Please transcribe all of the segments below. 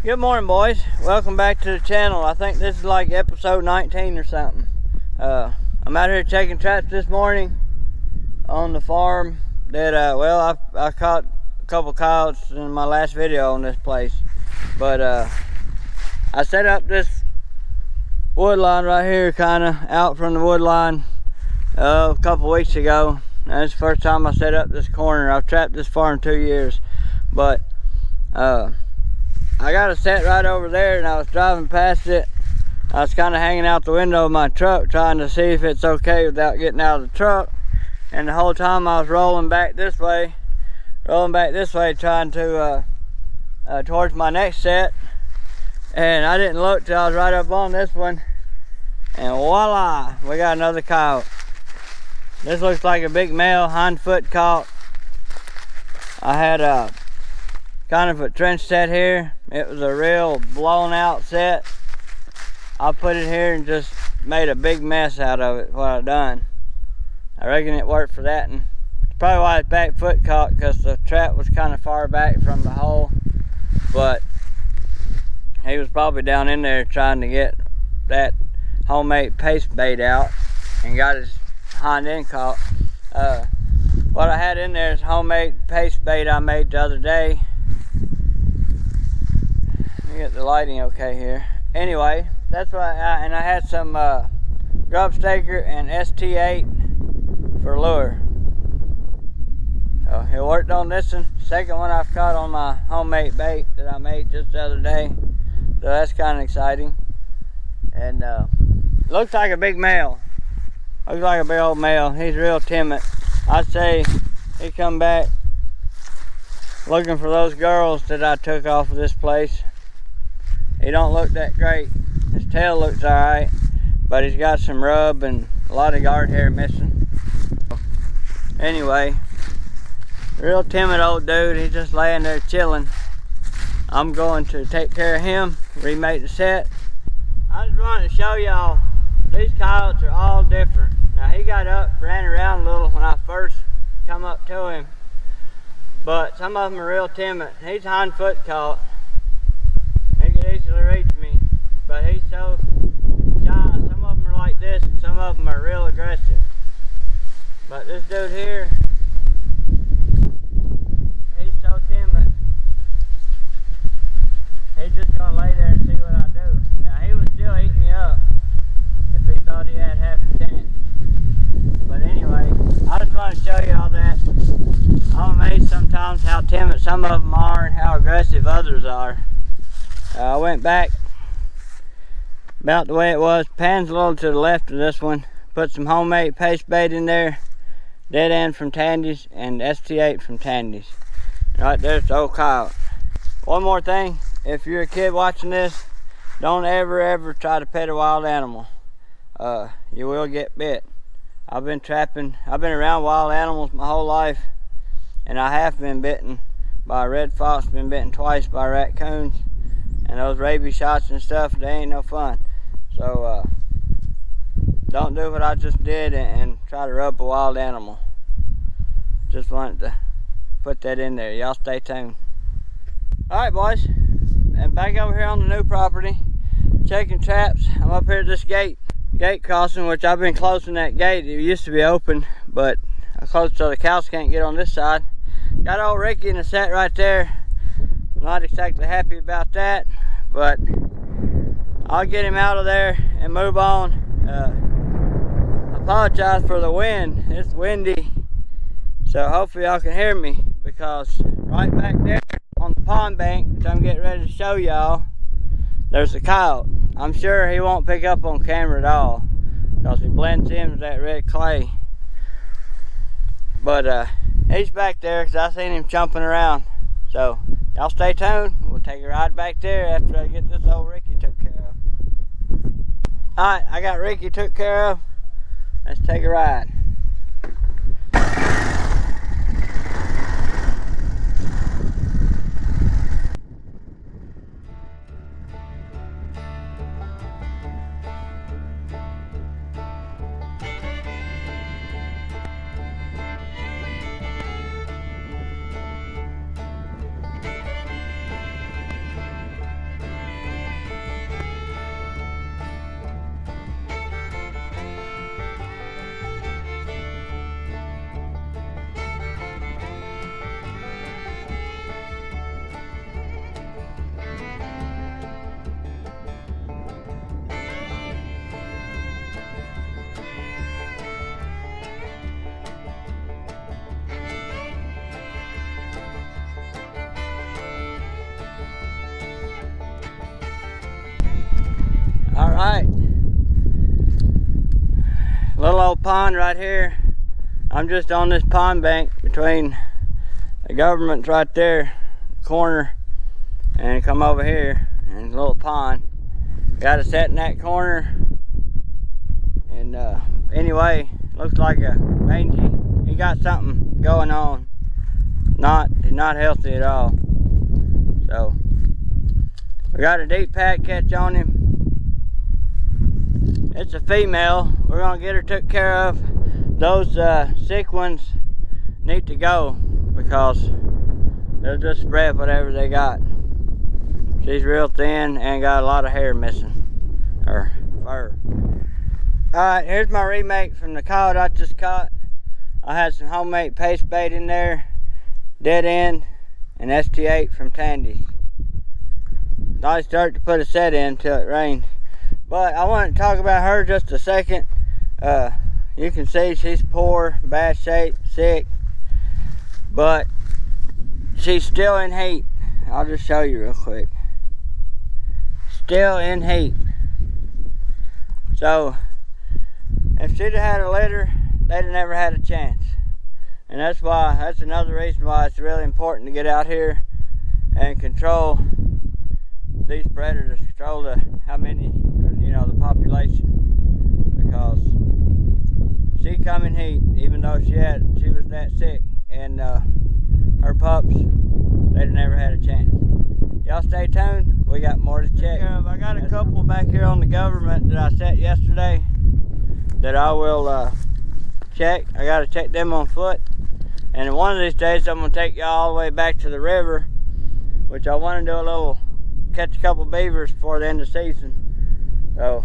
Good morning, boys. Welcome back to the channel. I think this is like episode 19 or something. I'm out here taking traps this morning on the farm that, I caught a couple coyotes in my last video on this place. But I set up this wood line right here, kind of out from the wood line a couple weeks ago. And it's the first time I set up this corner. I've trapped this far in 2 years. But I got it set right over there, and I was driving past it. I was kind of hanging out the window of my truck trying to see if it's okay without getting out of the truck. And the whole time I was rolling back this way trying to towards my next set. And I didn't look till I was right up on this one, and voila, we got another coyote. This looks like a big male hind foot caught. I had a kind of a trench set here. It was a real blown out set. I put it here and just made a big mess out of it, what I done. I reckon it worked for that, and it's probably why his back foot caught, because the trap was kind of far back from the hole. But he was probably down in there trying to get that homemade paste bait out and got his hind end caught. What I had in there is homemade paste bait I made the other day. Let me get the lighting okay here. Anyway, that's what and I had some grub staker and ST8 for lure. So it worked on this one. Second one I've caught on my homemade bait that I made just the other day. So that's kind of exciting. And looks like a big male. Looks like a big old male. He's real timid. I'd say he come back looking for those girls that I took off of this place. He don't look that great. His tail looks alright, but he's got some rub and a lot of guard hair missing. Anyway, real timid old dude. He's just laying there chilling. I'm going to take care of him, remake the set. I just wanted to show y'all, these coyotes are all different. Now he got up, ran around a little when I first come up to him, but some of them are real timid. He's hind foot caught. He could easily reach me, but he's so shy. Some of them are like this, and some of them are real aggressive. But this dude here, he's so timid. He's just gonna lay there and see what I do. Now he would still eat me up if he thought he had half a chance. But anyway, I just want to show you all that. I'm amazed sometimes how timid some of them are and how aggressive others are. I went back about the way it was. Pan's a little to the left of this one. Put some homemade paste bait in there. Dead end from Tandy's and ST8 from Tandy's. Right there's the old coyote. One more thing. If you're a kid watching this, don't ever try to pet a wild animal. You will get bit. I've been around wild animals my whole life, and I have been bitten by a red fox, been bitten twice by raccoons, and those rabies shots and stuff, they ain't no fun. So don't do what I just did and try to rub a wild animal. Just wanted to put that in there. Y'all stay tuned. Alright, boys, and back over here on the new property, checking traps. I'm up here at this gate crossing, which I've been closing that gate. It used to be open, but I closed so the cows can't get on this side. Got old Ricky in the set right there. Not exactly happy about that, but I'll get him out of there and move on. Apologize for the wind. It's windy, so hopefully y'all can hear me, because right back there on the pond bank, which I'm getting ready to show y'all, there's a coyote. I'm sure he won't pick up on camera at all, because he blends in with that red clay. But he's back there because I seen him jumping around. So y'all stay tuned. We'll take a ride back there after I get this old Ricky took care of. Alright, I got Ricky took care of. Let's take a ride. Alright, little old pond right here. I'm just on this pond bank between the government's right there, corner, and come over here, and a little pond. Got it set in that corner, and anyway, looks like a mangy. He got something going on. He's not healthy at all. So we got a deep pack catch on him. It's a female. We're gonna get her took care of. Those sick ones need to go because they'll just spread whatever they got. She's real thin and got a lot of hair missing, or fur. Alright, here's my remake from the coyote I just caught. I had some homemade paste bait in there, dead end, and ST8 from Tandy. I started to put a set in till it rained. But I want to talk about her just a second. You can see she's poor, bad shape, sick, but she's still in heat. I'll just show you real quick. Still in heat. So if she'd have had a litter, they'd have never had a chance. And that's another reason why it's really important to get out here and control these predators, control how many, the population, because she come in heat, even though she was that sick, and her pups, they'd have never had a chance. Y'all stay tuned, we got more to check. I got a couple back here on the government that I set yesterday that I will check. I got to check them on foot, and one of these days I'm going to take y'all all the way back to the river, which I want to do catch a couple beavers before the end of the season. So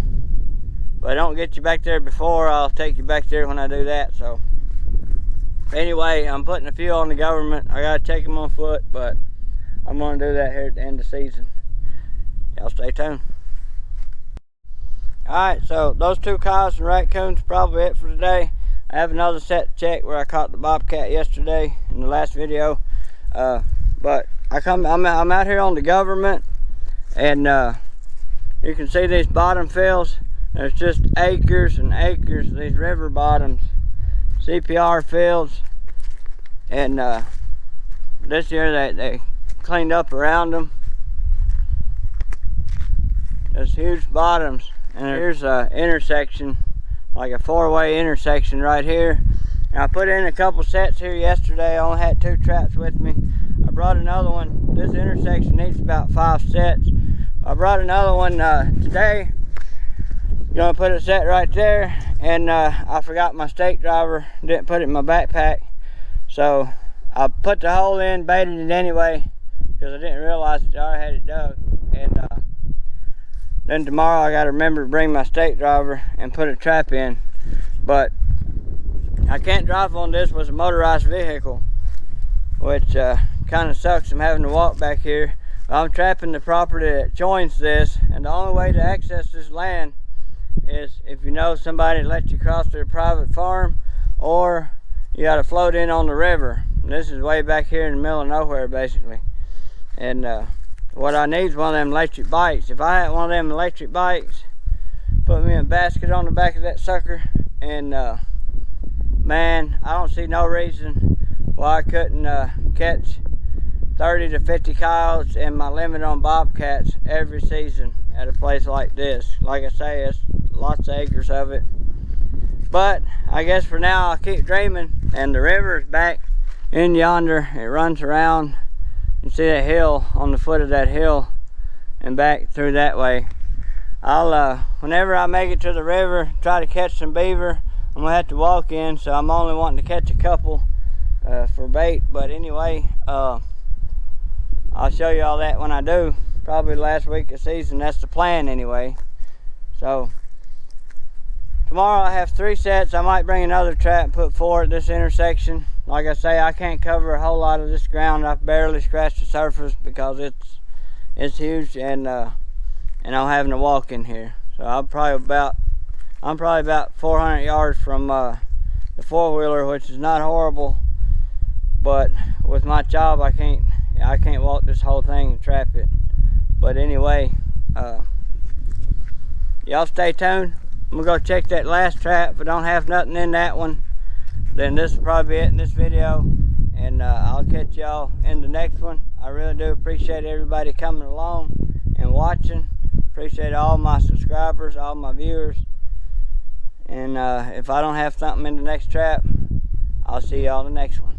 if I don't get you back there before, I'll take you back there when I do that. So anyway, I'm putting a few on the government. I gotta take them on foot, but I'm gonna do that here at the end of the season. Y'all stay tuned. Alright, so those two coyotes and raccoons probably it for today. I have another set to check where I caught the bobcat yesterday in the last video. But I'm out here on the government, and you can see these bottom fields. There's just acres and acres of these river bottoms, CPR fields, and this year they cleaned up around them. There's huge bottoms, and here's a intersection, like a four-way intersection right here. And I put in a couple sets here yesterday. I only had 2 traps with me. I brought another one. This intersection needs about 5 sets. I brought another one today. Gonna put a set right there, and I forgot my stake driver, didn't put it in my backpack, so I put the hole in, baited it anyway because I didn't realize that I already had it dug. And then tomorrow I gotta remember to bring my stake driver and put a trap in, but I can't drive on this with a motorized vehicle, which kind of sucks. I'm having to walk back here. I'm trapping the property that joins this, and the only way to access this land is if you know somebody that lets you cross their private farm, or you got to float in on the river. And this is way back here in the middle of nowhere, basically. And what I need is one of them electric bikes. If I had one of them electric bikes, put me in a basket on the back of that sucker, and man, I don't see no reason why I couldn't catch 30 to 50 coyotes and my limit on bobcats every season at a place like this. Like I say, it's lots of acres of it. But I guess for now I'll keep dreaming. And the river is back in yonder. It runs around. You see that hill, on the foot of that hill, and back through that way. I'll whenever I make it to the river, try to catch some beaver. I'm gonna have to walk in, so I'm only wanting to catch a couple for bait. But anyway, I'll show you all that when I do. Probably last week of season. That's the plan anyway. So tomorrow I have 3 sets. I might bring another trap and put 4 at this intersection. Like I say, I can't cover a whole lot of this ground. I've barely scratched the surface because it's huge, and I'm having to walk in here. So I'm probably about 400 yards from the 4-wheeler, which is not horrible, but with my job I can't walk this whole thing and trap it. But anyway, y'all stay tuned. I'm gonna go check that last trap. If I don't have nothing in that one, then this will probably be it in this video. And I'll catch y'all in the next one. I really do appreciate everybody coming along and watching. Appreciate all my subscribers, all my viewers. And if I don't have something in the next trap, I'll see y'all in the next one.